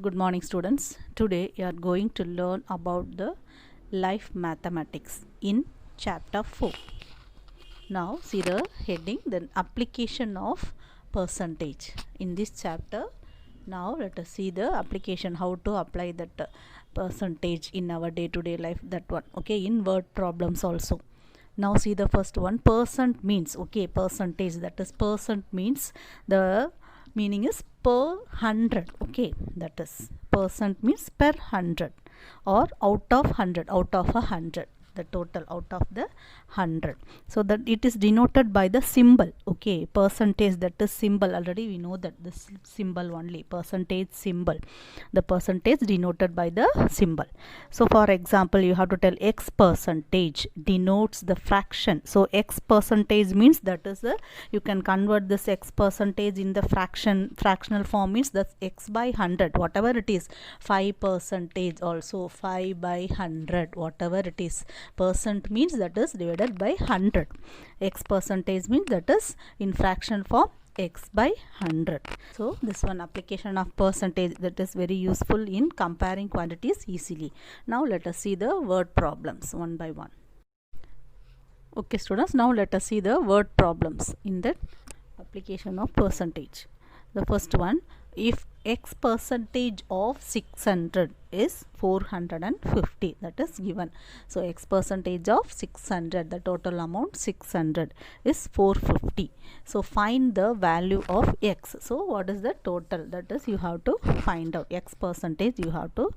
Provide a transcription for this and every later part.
Good morning, students. Today you are going to learn about the life mathematics in chapter 4. Now see the heading, then application of percentage. In this chapter, now let us see the application, how to apply that percentage in our day-to-day life, that one. Okay, in word problems also. Now see the first one, percent means, okay, percentage, that is percent means the meaning is per 100. Okay, that is percent means per 100 or out of 100, out of 100, the total out of the 100. So that it is denoted by the symbol. Okay, percentage, that is symbol. Already we know that this symbol only, percentage symbol, the percentage denoted by the symbol. So for example, you have to tell x percentage denotes the fraction. So x percentage means that is the, you can convert this x percentage in the fractional form, means that's x by 100, whatever it is. 5 percentage also, 5 by 100, whatever it is. Percent means that is divided by 100. X percentage means that is in fraction form, x by 100. So this one application of percentage, that is very useful in comparing quantities easily. Now let us see the word problems one by one. Okay students, now let us see the word problems in that application of percentage. The first one, if x percentage of 600 is 450, that is given. So x percentage of 600, the total amount 600 is 450. So find the value of x. So what is the total? That is you have to find out. X percentage you have to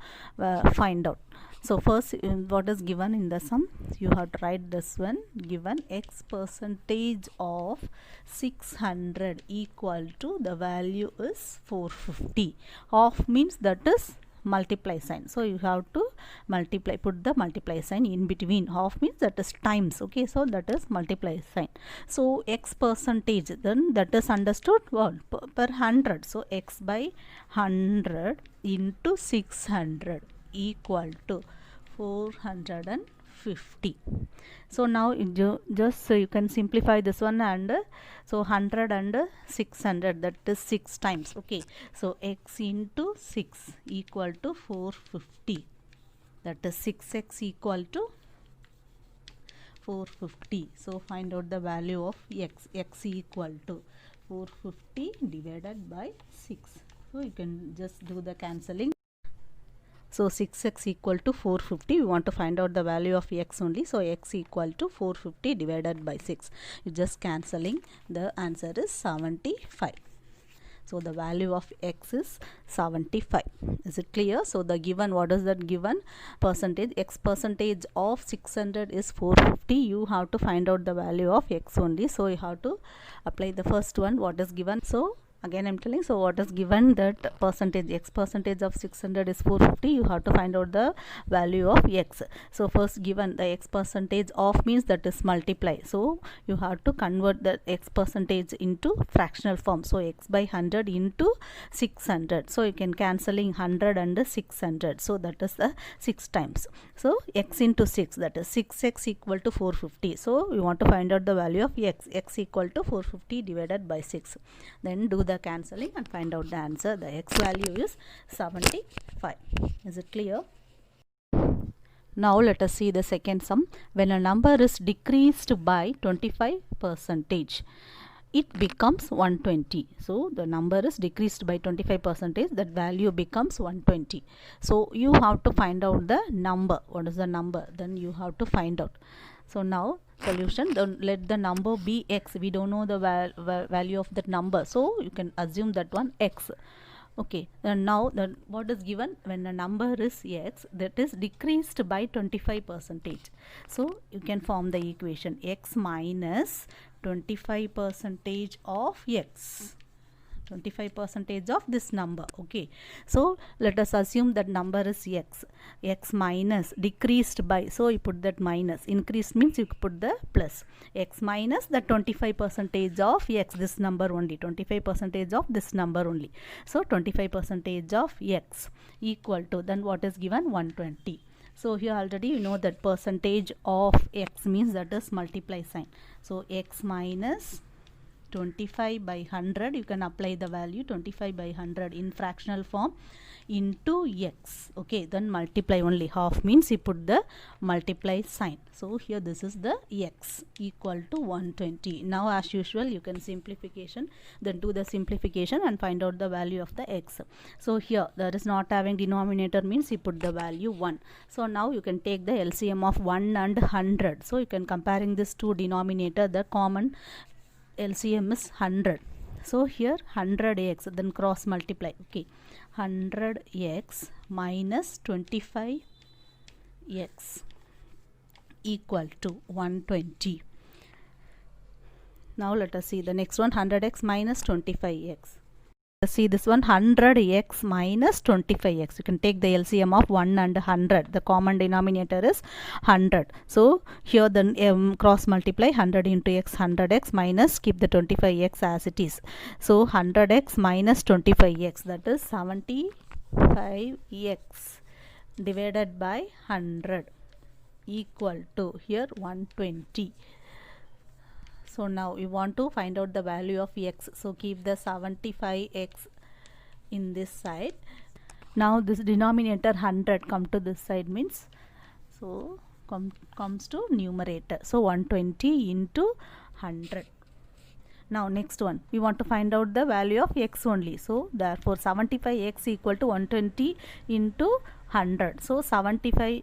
find out. So first, what is given in the sum? You have to write this one, given x percentage of 600 equal to the value is 450. Half means that is multiply sign. So you have to multiply, put the multiply sign in between. Half means that is times. Okay, so that is multiply sign. So x percentage, then that is understood what? Per 100. So x by 100 into 600 equal to 450. So now just you can simplify this one, and so 100 and 600, that is 6 times. Okay, so x into 6 equal to 450, that is 6x equal to 450. So find out the value of x. X equal to 450 divided by 6. So you can just do the cancelling. So 6x equal to 450, we want to find out the value of x only. So x equal to 450 divided by 6. You just cancelling, the answer is 75. So the value of x is 75. Is it clear? So the given, what is that given? Percentage, x percentage of 600 is 450. You have to find out the value of x only. So you have to apply the first one, what is given. So again I'm telling, so what is given, that percentage, x percentage of 600 is 450. You have to find out the value of x. So first given the x percentage of means that is multiply. So you have to convert the x percentage into fractional form. So x by 100 into 600. So you can cancelling 100 and 600. So that is the 6 times. So x into 6, that is 6x equal to 450. So you want to find out the value of x. X equal to 450 divided by 6. Then do the cancelling and find out the answer. The x value is 75. Is it clear? Now let us see the second sum. When a number is decreased by 25%, it becomes 120. So the number is decreased by 25%, that value becomes 120. So you have to find out the number. What is the number? Then you have to find out. So now solution, don't let the number be x. We don't know the value of that number, so you can assume that one x. Okay, and now what is given, when a number is x, that is decreased by 25%. So you can form the equation x minus 25% of x. 25% of this number. Okay, so let us assume that number is x. X minus decreased by, so you put that minus. Increased means you put the plus. X minus the 25% of x, this number only. 25% of this number only. So 25% of x equal to, then what is given? 120. So here already you know that percentage of x means that is multiply sign. So x minus 25 by 100, you can apply the value 25 by 100 in fractional form into x. Okay, then multiply only. Half means you put the multiply sign. So here this is the x equal to 120. Now as usual you can simplification, then do the simplification and find out the value of the x. So here there is not having denominator means you put the value 1. So now you can take the LCM of 1 and 100. So you can comparing this two denominator, the common LCM is 100. So here 100x, then cross multiply. Okay, 100x minus 25x equal to 120. Now let us see the next one, 100x minus 25x. See this one, 100x minus 25x. You can take the LCM of 1 and 100. The common denominator is 100. So here then cross multiply 100 into x, 100x minus keep the 25x as it is. So 100x minus 25x, that is 75x divided by 100 equal to here 120. So now we want to find out the value of x. So keep the 75x in this side. Now this denominator 100 come to this side means, so comes to numerator. So 120 into 100. Now next one, we want to find out the value of x only. So therefore 75x equal to 120 into 100. So 75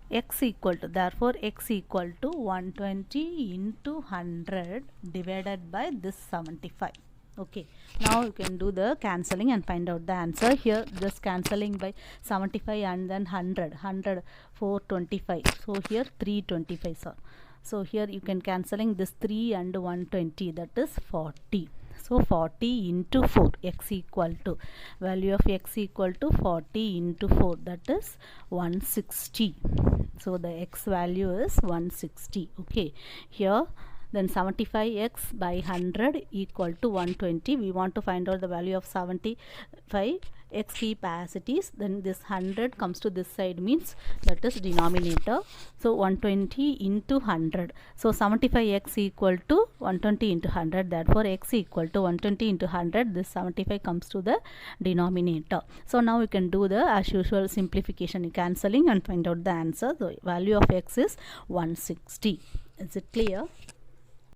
x equal to, therefore x equal to 120 into 100 divided by this 75. Okay, now you can do the cancelling and find out the answer. Here this cancelling by 75 and then 100 425. So here 325, sir. So here you can cancelling this 3 and 120, that is 40. So 40 into 4, x equal to, value of x equal to 40 into 4, that is 160. So the x value is 160. Okay, here then 75x by 100 equal to 120. We want to find out the value of 75. X keep as it is, then this 100 comes to this side means that is denominator. So 120 into 100. So 75x equal to 120 into 100. Therefore x equal to 120 into 100. This 75 comes to the denominator. So now we can do the as usual simplification, cancelling and find out the answer. The value of x is 160. Is it clear?